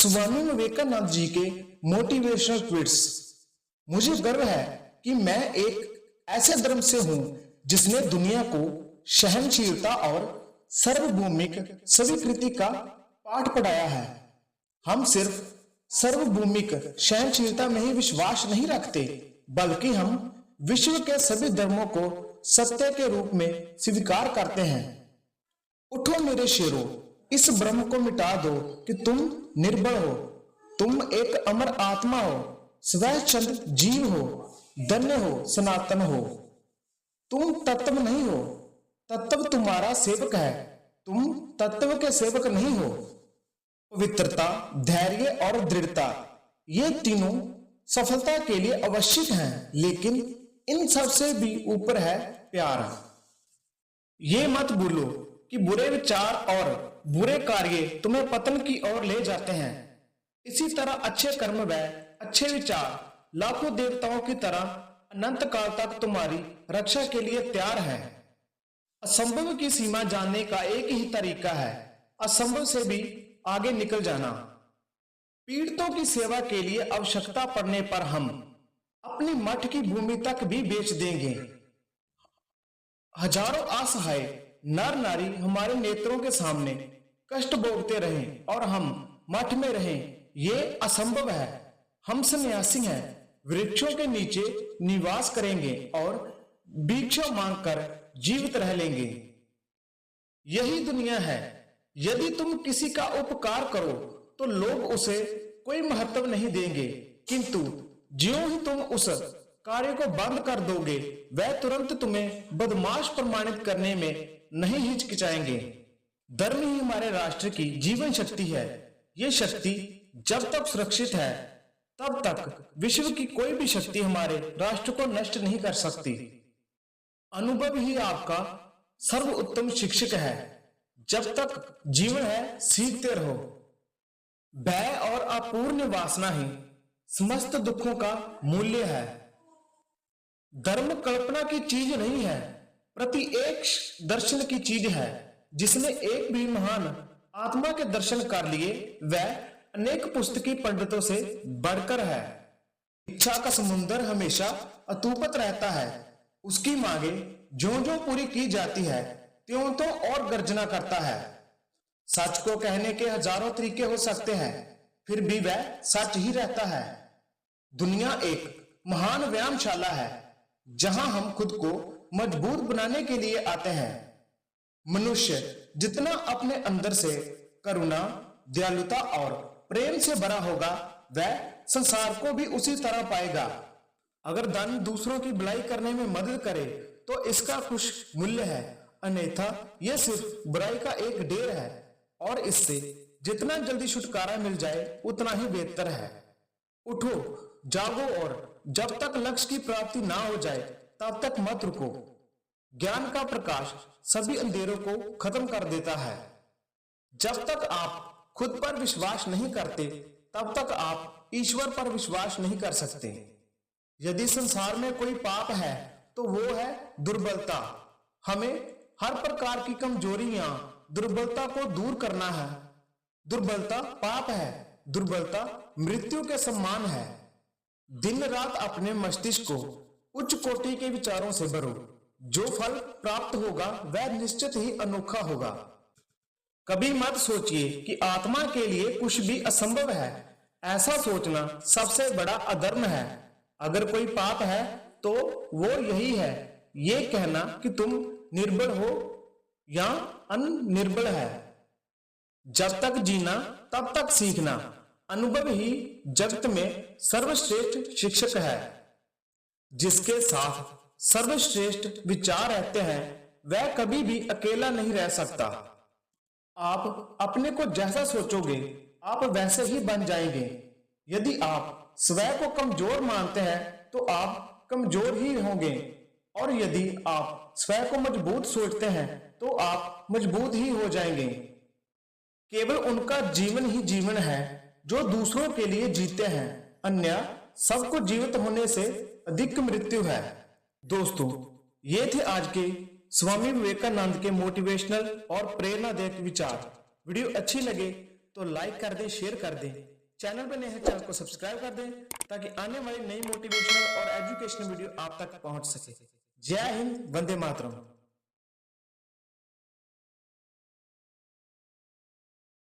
स्वामी विवेकानंद जी के motivational tweets. मुझे गर्व है कि मैं एक ऐसे धर्म से हूं जिसने दुनिया को सहनशीलता और सार्वभौमिक स्वीकृति का पाठ पढ़ाया है। हम सिर्फ सार्वभौमिक सहनशीलता में ही विश्वास नहीं रखते, बल्कि हम विश्व के सभी धर्मों को सत्य के रूप में स्वीकार करते हैं। उठो मेरे शेरों, इस भ्रम को मिटा दो कि तुम निर्बल हो। तुम एक अमर आत्मा हो, स्वच्छंद जीव हो, धन्य हो, सनातन हो। तुम तत्व नहीं हो, तत्व तुम्हारा सेवक है। तुम तत्व के सेवक नहीं हो। पवित्रता, धैर्य और दृढ़ता, ये तीनों सफलता के लिए आवश्यक हैं, लेकिन इन सब से भी ऊपर है प्यार। ये मत भूलो कि बुरे विचार और बुरे कार्य तुम्हें पतन की ओर ले जाते हैं। इसी तरह अच्छे कर्म व अच्छे विचार लाखों देवताओं की तरह अनंत काल तक तुम्हारी रक्षा के लिए तैयार है। असंभव की सीमा जानने का एक ही तरीका है, असंभव से भी आगे निकल जाना। पीड़ितों की सेवा के लिए आवश्यकता पड़ने पर हम अपनी मठ की भूमि तक भी बेच देंगे। हजारों असहाय नर नारी हमारे नेत्रों के सामने कष्ट भोगते रहें और हम मठ में रहें, ये असंभव है। हम सन्यासी हैं, वृक्षों के नीचे निवास करेंगे और भिक्षा मांगकर जीवित रह लेंगे। यही दुनिया है। यदि तुम किसी का उपकार करो तो लोग उसे कोई महत्व नहीं देंगे, किंतु ज्यों ही तुम उस कार्य को बंद कर दोगे, वह तुरंत तुम्हें बदमाश प्रमाणित करने में नहीं हिचकिचाएंगे। धर्म ही हमारे राष्ट्र की जीवन शक्ति है। ये शक्ति जब तक सुरक्षित है, तब तक विश्व की कोई भी शक्ति हमारे राष्ट्र को नष्ट नहीं कर सकती। अनुभव ही आपका सर्वोत्तम शिक्षक है। जब तक जीवन है, सीखते रहो। भय और अपूर्ण वासना ही समस्त दुखों का मूल्य है। धर्म कल्पना की चीज नहीं है, प्रत्यक्ष दर्शन की चीज है। जिसने एक भी महान आत्मा के दर्शन कर लिए, वह अनेक पुस्तकी पंडितों से बढ़कर है। इच्छा का समुद्र हमेशा अतूपत रहता है। उसकी मांगे ज्यों-ज्यों पूरी की जाती है, त्यों-त्यों और गर्जना करता है। सच को कहने के हजारों तरीके हो सकते हैं, फिर भी वह सच ही रहता है। दुनिया एक महान व्यायामशाला है, जहां हम खुद को मजबूत बनाने के लिए आते हैं। मनुष्य जितना अपने अंदर से करुणा, दयालुता और प्रेम से भरा होगा, वह संसार को भी उसी तरह पाएगा। अगर धन दूसरों की भलाई करने में मदद करे तो इसका कुछ मूल्य है, अन्यथा यह सिर्फ बुराई का एक ढेर है और इससे जितना जल्दी छुटकारा मिल जाए उतना ही बेहतर है। उठो, जागो और जब तक लक्ष्य की प्राप्ति ना हो जाए तब तक मत रुको। ज्ञान का प्रकाश सभी अंधेरों को खत्म कर देता है। जब तक आप खुद पर विश्वास नहीं करते, तब तक आप ईश्वर पर विश्वास नहीं कर सकते। यदि संसार में कोई पाप है तो वो है दुर्बलता। हमें हर प्रकार की कमजोरियां, दुर्बलता को दूर करना है। दुर्बलता पाप है, दुर्बलता मृत्यु के समान है। दिन रात अपने मस्तिष्क को उच्च कोटि के विचारों से भरो। जो फल प्राप्त होगा वह निश्चित ही अनोखा होगा। कभी मत सोचिए कि आत्मा के लिए कुछ भी असंभव है। ऐसा सोचना सबसे बड़ा अधर्म है। अगर कोई पाप है तो वो यही है, ये कहना कि तुम निर्बल हो या अनिर्बल है। जब तक जीना तब तक सीखना। अनुभव ही जगत में सर्वश्रेष्ठ शिक्षक है। जिसके साथ सर्वश्रेष्ठ विचार रहते हैं, वह कभी भी अकेला नहीं रह सकता। आप अपने को जैसा सोचोगे, आप वैसे ही बन जाएंगे। यदि आप स्वयं को कमजोर मानते हैं तो आप कमजोर ही होंगे, और यदि आप स्वयं को मजबूत सोचते हैं तो आप मजबूत ही हो जाएंगे। केवल उनका जीवन ही जीवन है जो दूसरों के लिए जीते हैं, अन्य सबको जीवित होने से अधिक मृत्यु है। दोस्तों, ये थे आज के स्वामी विवेकानंद के मोटिवेशनल और प्रेरणादायक विचार। वीडियो अच्छी लगे तो लाइक कर दें, शेयर कर दें चैनल पर नए हैं चैनल को सब्सक्राइब कर दें ताकि आने वाली नई मोटिवेशनल और एजुकेशनल वीडियो आप तक पहुंच सके। जय हिंद, वंदे मातरम।